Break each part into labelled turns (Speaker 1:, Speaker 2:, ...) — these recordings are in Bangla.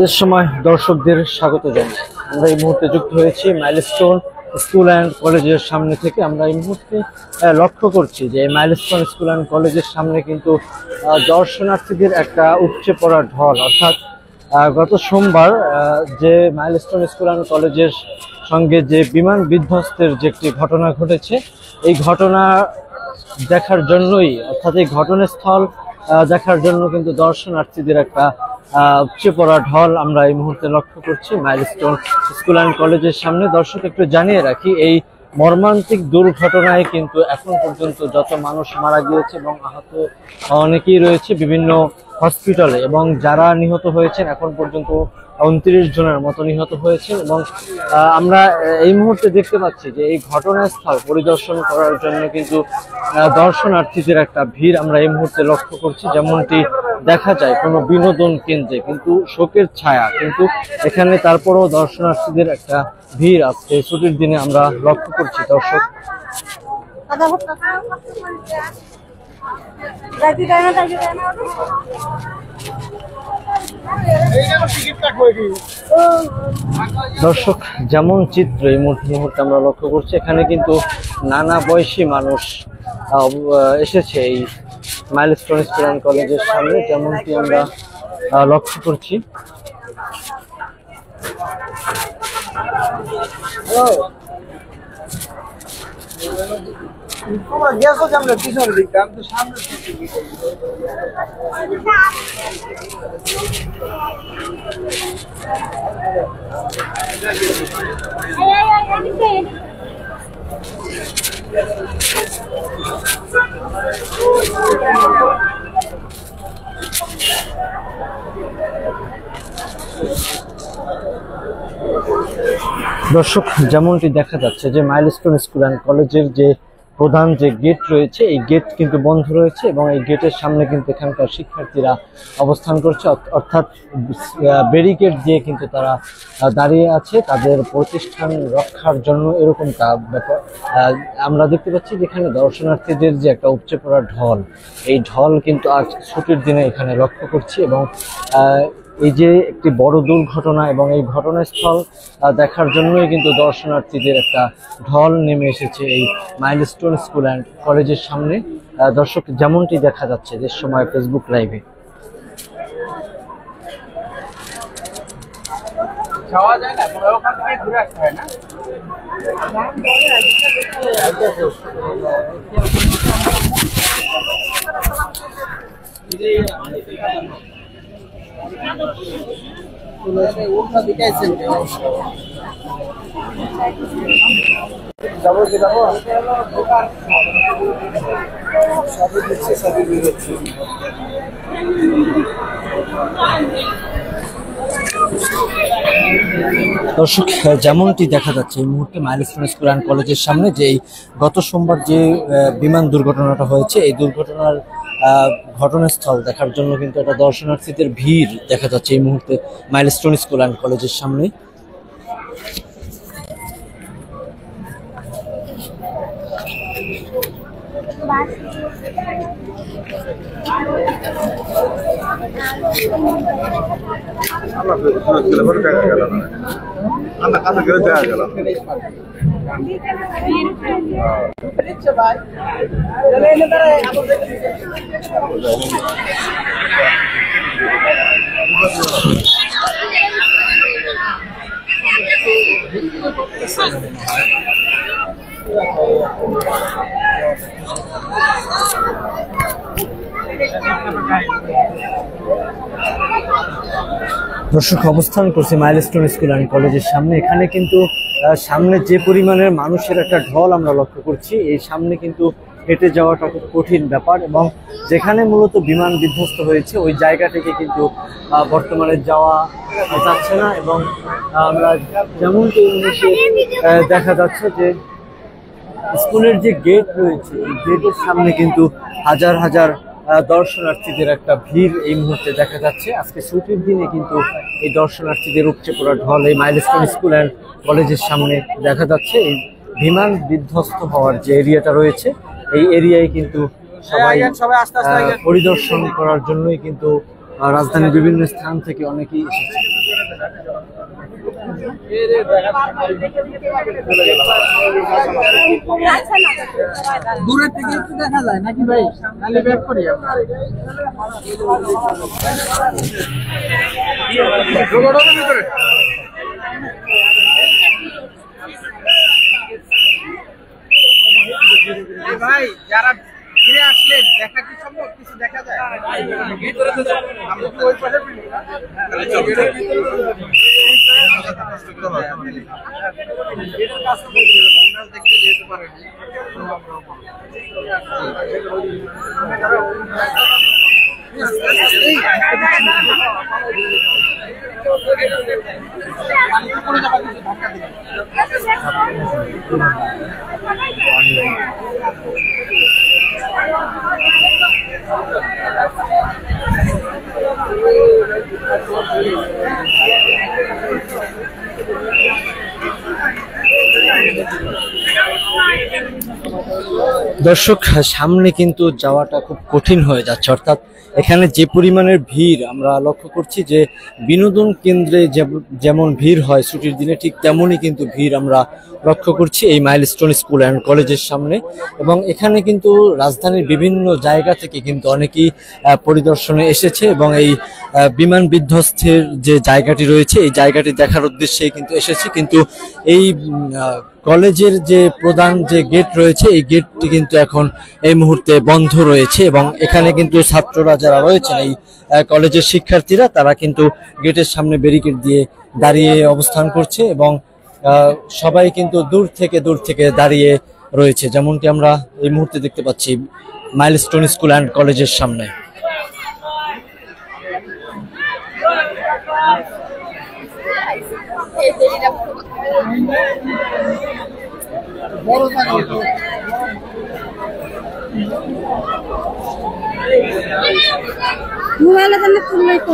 Speaker 1: দেশ সময় দর্শকদের স্বাগত জানাই। আমরা এই মুহূর্তে যুক্ত হয়েছি মাইলস্টোন স্কুল অ্যান্ড কলেজের সামনে থেকে। আমরা এই মুহূর্তে লক্ষ্য করছি যে মাইলস্টোন স্কুল অ্যান্ড কলেজের সামনে কিন্তু দর্শনার্থীদের একটা উপচে পড়া ঢল, অর্থাৎ গত সোমবার যে মাইলস্টোন স্কুল অ্যান্ড কলেজের সঙ্গে যে বিমান বিধ্বস্তের যে একটি ঘটনা ঘটেছে, এই ঘটনা দেখার জন্যই, অর্থাৎ এই ঘটনাস্থল দেখার জন্য কিন্তু দর্শনার্থীদের একটা উপচে পড়া ঢল আমরা এই মুহূর্তে লক্ষ্য করছি মাইলস্টোন স্কুল অ্যান্ড কলেজের সামনে। দর্শক, একটু জানিয়ে রাখি, এই মর্মান্তিক দুর্ঘটনায় কিন্তু এখন পর্যন্ত যত মানুষ মারা গিয়েছে এবং আহত অনেকেই রয়েছে বিভিন্ন হসপিটালে, এবং যারা নিহত হয়েছেন এখন পর্যন্ত 29 জনের মতো নিহত হয়েছেন। এবং আমরা এই মুহূর্তে দেখতে পাচ্ছি যে এই ঘটনাস্থল পরিদর্শন করার জন্য কিন্তু দর্শনার্থীদের একটা ভিড় আমরা এই মুহূর্তে লক্ষ্য করছি। যেমনটি দেখা যায় কোনো বিনোদন কেন্দ্রে কিন্তু শোকের ছায়া, কিন্তু এখানে তারপরেও দর্শনার্থীদের একটা ভিড় আজকে ছুটির দিনে আমরা লক্ষ্য করছি। দর্শক, দর্শক যেমন চিত্র এই মুহূর্তে আমরা লক্ষ্য করছি, এখানে কিন্তু নানা বয়সী মানুষ এসেছে এই মাইলস্টোন স্কুল অ্যান্ড কলেজের সামনে, যেমনটি আমরা লক্ষ্য করছি। দর্শক, যেমনটি দেখা যাচ্ছে যে মাইলস্টোন স্কুল অ্যান্ড কলেজের যে প্রধান যে গেট রয়েছে, এই গেট কিন্তু বন্ধ রয়েছে এবং এই গেটের সামনে কিন্তু এখানকার শিক্ষার্থীরা অবস্থান করছে, অর্থাৎ ব্যারিকেড দিয়ে কিন্তু তারা দাঁড়িয়ে আছে তাদের প্রতিষ্ঠান রক্ষার জন্য। এরকমটা ব্যাপার আমরা দেখতে পাচ্ছি, যেখানে দর্শনার্থীদের যে একটা উপচে পড়া ঢল, এই ঢল কিন্তু আজ ছুটির দিনে এখানে লক্ষ্য করছি। এবং এই যে একটি বড় দুর্ঘটনা এবং এই ঘটনাস্থল দেখার জন্যই কিন্তু দর্শনার্থীদের একটা ঢল নেমে এসেছে এই মাইলস্টোন স্কুল অ্যান্ড কলেজের সামনে। দর্শক, যেমনটি দেখা যাচ্ছে দেশ সময় ফেসবুক লাইভে। দর্শক, যেমনটি দেখা যাচ্ছে এই মুহূর্তে মাইলস্টোন স্কুল অ্যান্ড কলেজের সামনে যে গত সোমবার যে বিমান দুর্ঘটনাটা হয়েছে, এই দুর্ঘটনার ঘটনাস্থল দেখার জন্য কিন্তু একটা দর্শনার্থীদের ভিড় দেখা যাচ্ছে এই মুহূর্তে মাইলস্টোন স্কুল অ্যান্ড কলেজের সামনে। দর্শক, অবস্থান করছি মাইলস্টোন স্কুল অ্যান্ড কলেজের সামনে। এখানে কিন্তু সামনে যে পরিমাণের মানুষের একটা ঢল আমরা লক্ষ্য করছি, এই সামনে কিন্তু হেঁটে যাওয়াটা খুব কঠিন ব্যাপার। এবং যেখানে মূলত বিমান বিধ্বস্ত হয়েছে ওই জায়গা থেকে কিন্তু বর্তমানে যাওয়া যাচ্ছে না। এবং আমরা যেমনটি দেখা যাচ্ছে যে স্কুলের যে গেট রয়েছে, এই গেটের সামনে কিন্তু হাজার হাজার দর্শনার্থীদের একটা ভিড় এই মুহূর্তে দেখা যাচ্ছে। আজকে ছুটির দিনে কিন্তু এই দর্শনার্থীদের উপচে পড়া ঢল এই মাইলস্টোন স্কুল অ্যান্ড কলেজের সামনে দেখা যাচ্ছে। এই বিমান বিধ্বস্ত হওয়ার যে এরিয়াটা রয়েছে, এই এরিয়ায় কিন্তু সবাই পরিদর্শন করার জন্যই কিন্তু রাজধানীর বিভিন্ন স্থান থেকে অনেকেই এসেছে।
Speaker 2: দূরের থেকে একটু দেখা যায় নাকি ভাই? খালি ব্যাক করি আমরা। ভাই যারা ঘিরে আসলেন দেখা কি সম্ভব? কিছু দেখা যায়? আমরা তো ওই পাশে দেখতে যেতে পারেন।
Speaker 1: দর্শক, সামনে কিন্তু যাওয়াটা খুব কঠিন হয়ে যাচ্ছে, অর্থাৎ এখানে যে পরিমাণের ভিড় আমরা লক্ষ্য করছি যে বিনোদন কেন্দ্রে যেমন ভিড় হয় ছুটির দিনে, ঠিক তেমনই কিন্তু ভিড় আমরা লক্ষ্য করছি এই মাইলস্টোন স্কুল অ্যান্ড কলেজের সামনে। এবং এখানে কিন্তু রাজধানীর বিভিন্ন জায়গা থেকে কিন্তু অনেকেই পরিদর্শনে এসেছে এবং এই বিমান বিধ্বস্তের যে জায়গাটি রয়েছে এই জায়গাটি দেখার উদ্দেশ্যে কিন্তু এসেছে। কিন্তু এই কলেজের যে প্রধান যে গেট রয়েছে এই গেটটি কিন্তু এখন এই মুহূর্তে বন্ধ রয়েছে এবং এখানে কিন্তু ছাত্ররা যারা রয়েছেন এই কলেজের শিক্ষার্থীরা তারা কিন্তু গেটের সামনে ব্যারিকেড দিয়ে দাঁড়িয়ে অবস্থান করছে এবং সবাই কিন্তু দূর থেকে দাঁড়িয়ে রয়েছে, যেমনটি আমরা এই মুহূর্তে দেখতে পাচ্ছি মাইলস্টোন স্কুল অ্যান্ড কলেজের সামনে।
Speaker 3: মোবাইলে জানলে খুললেই তো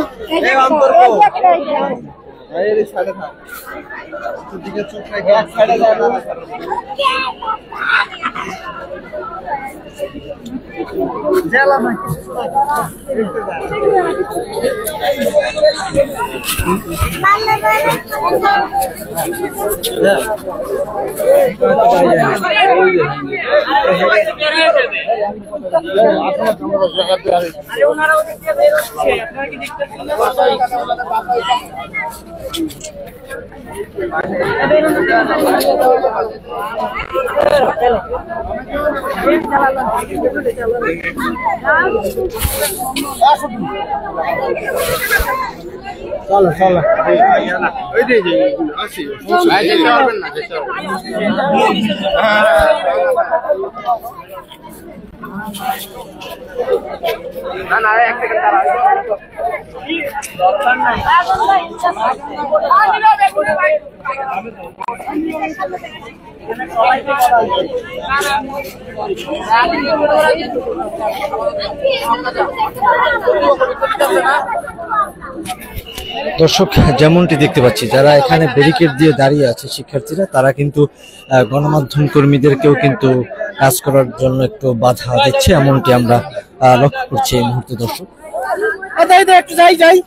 Speaker 2: চলো চলো ওই যে আসি ভাই যেতে পারবেন না যেতে না না এক সেকেন্ড দাঁড়াও দরকার নাই
Speaker 1: দর্শক, যেমনটি দেখতে পাচ্ছি যারা এখানে ব্যারিকেড দিয়ে দাঁড়িয়ে আছে শিক্ষার্থীরা তারা কিন্তু গণমাধ্যম কর্মীদেরকেও কিন্তু কাজ করার জন্য একটু বাধা দিচ্ছে, এমনটি আমরা লক্ষ্য করছি এই মুহূর্তে। দর্শক,
Speaker 2: একটু যাই যাই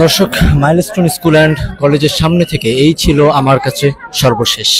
Speaker 1: দর্শক, মাইলস্টোন স্কুল অ্যান্ড কলেজের সামনে থেকে এই ছিল আমার কাছে সর্বশেষ।